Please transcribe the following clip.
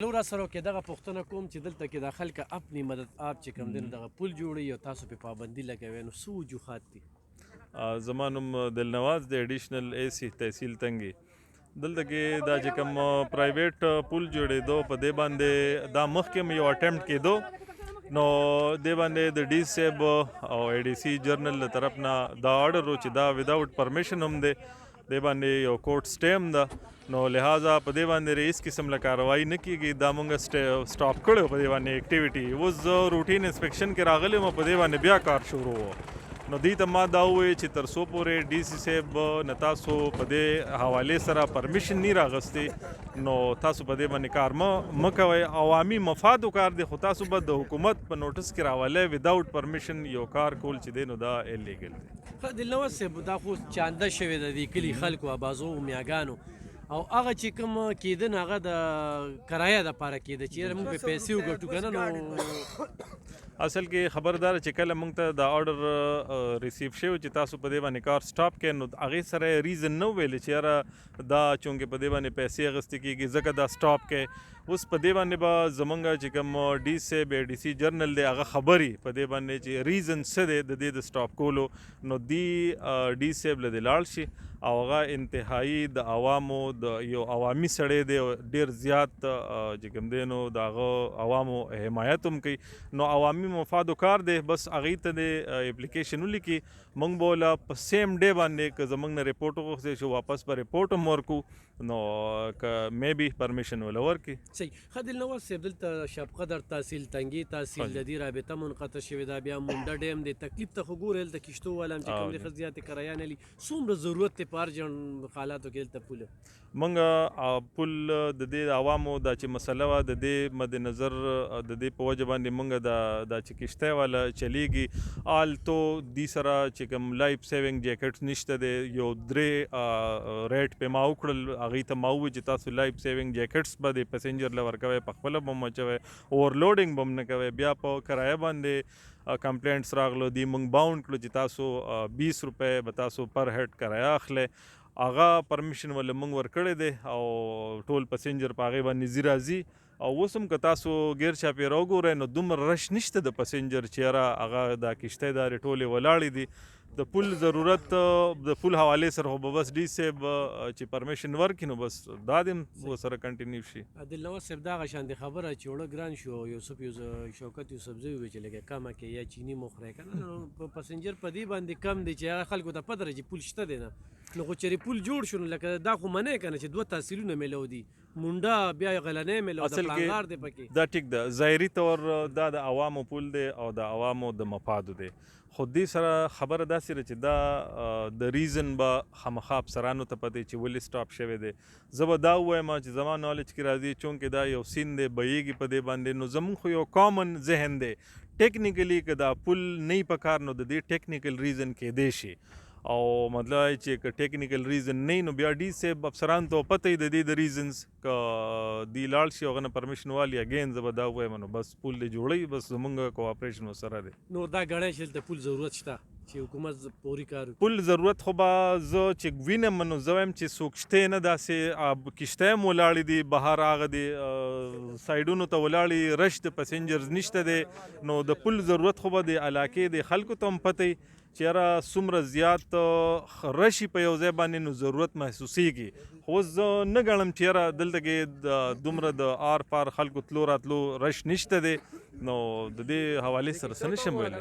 نو را سره کې دغه پوښتنه کوم چې دلته کې د خلک اپنی مدد آپ چې کوم دی نو دغه پل جوړوي او تاسو پې پابندي لګوئ نو څه وجوهات دي؟ زما نوم دلنواز دی ایډیشنل اے سی تحصیل تنگي. دلته کې دا چې کوم پرایویټ پل جوړېدو په دې باندې دا مخکې هم یو اټمپټ کېدو نو دې باندې د ډي صاحب او اے ډي سی جرنل له طرف نه دا آرډر و چې دا وداوټ پرمیشن هم دی، دې باندې یو کورټ سټے هم ده، نو لہٰذا په دې باندې هېڅ قسم له کاروایي نه کېږي. دا مونږ سټاپ کړی په دې باندې اکټیویټي. اوس زه روټین انسپیکشن کې راغلی وم، په دې باندې بیا کار شروع و. نو دوی ته ما دا وویل چې تر څو پورې ډي سی صاحب نه تاسو په دې حوالې سره پرمیشن نه راغستې نو تاسو په دې باندې کار مه کوئ. عوامي مفادو کار دی، خو تاسو به د حکومت په نوټس کې راولئ وداوټ پرمیشن یو کار کول چې دی نو دا الیګل دی. دلنواز صاحب دا خو چانده شوې ده د کلي خلکو آبازو میاګانو او هغه چې کوم کېده نو هغه د کرایه دپاره کېده چې یاره موږ پې پیسې وګټو که نه نو اصل کې خبردار چې کله موږ ته دا آرډر ریسیو شوی چې تاسو په دې باندې کار سټاپ کړئ نو هغې سره ریزن نه ویلې چې یاره دا چونکې په دې باندې پیسې اخیستې کېږي ځکه دا سټاپ کړئ. اوس په دې باندې به زمونږ چې کوم ډي صاحب اے ډي سی جرنل دی هغه خبري په دې باندې چې ریزن څه دی د دې د سټاپ کولو نو دی ډي صاحب له دې لاړ شي او هغه انتهایی د عوامو د یو عوامي سړی دی، ډېر زیات چې کوم دی نو د هغه عوامو حمایت هم کوي. نو عوامي مفادو کار دی، بس هغې ته د اپلیکیشن ولیکي، موږ به وله په سیم ډے باندې که زموږ نه رپورټ وغوښتی شو واپس به رپورټ هم ورکو نو که مې بي پرمیشن وله ورکړي. صحیح. ښه دلنواز صاحب دلته شب قدر تحصیل تنګي تحصیل د دې رابطه منقطع شوې ده، بیا مونډه ډیم دی، تکلیف ته خو ګورئ هلته کشتو والا هم چې کوم دی ښه زیاتې کرایه نه لي، څومره ضرورت دی په ارجنټ حالاتو کې دلته پوله؟ موږ پل د دې عوامو دا چې مسله وه د دې مد نظر د دې په وجه باندې موږ دا چې کشتی والا چلیږي آلتو دې سره چې کوم لایف سیونګ جیکټس نشته دی، یو 3 ریټ پې ما وکړل، هغې ته ما وویل چې تاسو لایف سیونګ جیکټس به د پسنجر له ورکوئ، پخپله به هم اچوئ، اوورلوډینګ به هم نه کوئ. بیا په کرایه باندې کمپلینټس راغلو، دی موږ باونډ کړو چې تاسو 20 روپۍ به تاسو پر هیډ کرایه اخلئ. هغه پرمیشن ولې موږ ورکړی دی او ټول پسنجر په هغې باندې ځي راځي. او اوس هم که تاسو غیر چاپېره وګورئ نو دومره رش نشته د پسنجر چې یاره هغه دا کشتۍ دارې ټولې ولاړې دي. د پل ضرورت د پل حوالې سره خو به بس ډي صاحب چې پرمیشن ورکړي نو بس دا دې هم ورسره کنټینیو شي. دلنواز صاحب دا هغه شانې خبره چې اوړه ګران شو شوکت یوسفزي وویل چې لږه کمه کې یا چینی مو خورئ که نه نو پسنجر په دې باندې کم دی چې هغه خلکو ته پته ده چې پل شته دی نه نو خو چېرې پل جوړ شو نو لکه دا خو منی که نه چې 2 تحصیلونه میلو دي، مونډه بیا غلنۍ میلو د پلانغار دی پکې. دا ټیک ده، ظاهري طور دا د عوامو پل دی او د عوامو د مفادو دی، خو دې سره خبره داسې ده چې دا د ریزن به خامخا افسرانو ته پته چې ولې سټاپ شوی دی. زه به دا ووایم چې زما نالج کې راځي چونکې دا یو سیند دی بهیږي په دې باندې نو زموږ خو یو کامن ذهن دی ټیکنیکلی که دا پل نه په کار نو د دې ټیکنیکل ریزن کېدی شي او مطلب چې که ټیکنیکل ریزن نه نو بیا ډي صاحب افسرانو ته پته د دې د ریزنز که دی لاړ شي هغه نه پرمیشن والي اګین زه به دا ووایم نو بس پل دې جوړوي، بس زمونږ کوآپریشن ورسره دی. نو دا ګڼی چې دلته پل ضرورت شته چې حکومت پوري کار پل ضرورت خو به زه چې وینم نو زه وایم چې څوک شته نه، داسې کشتۍ هم ولاړې دي بهر هغه دي سایډونو ته ولاړې، رش د پسنجرز نشته دی. نو د پل ضرورت خو به د علاقې د خلکو ته هم پته وي چې یاره څومره زیات رشي په یو ځای باندې نو ضرورت محسوسیږي. خو اوس زه نه ګڼم چې یاره دلته کې دومره د آر پار خلکو تلو راتلو رش نشته دی نو د دې حوالې سره څه نشم ویلی.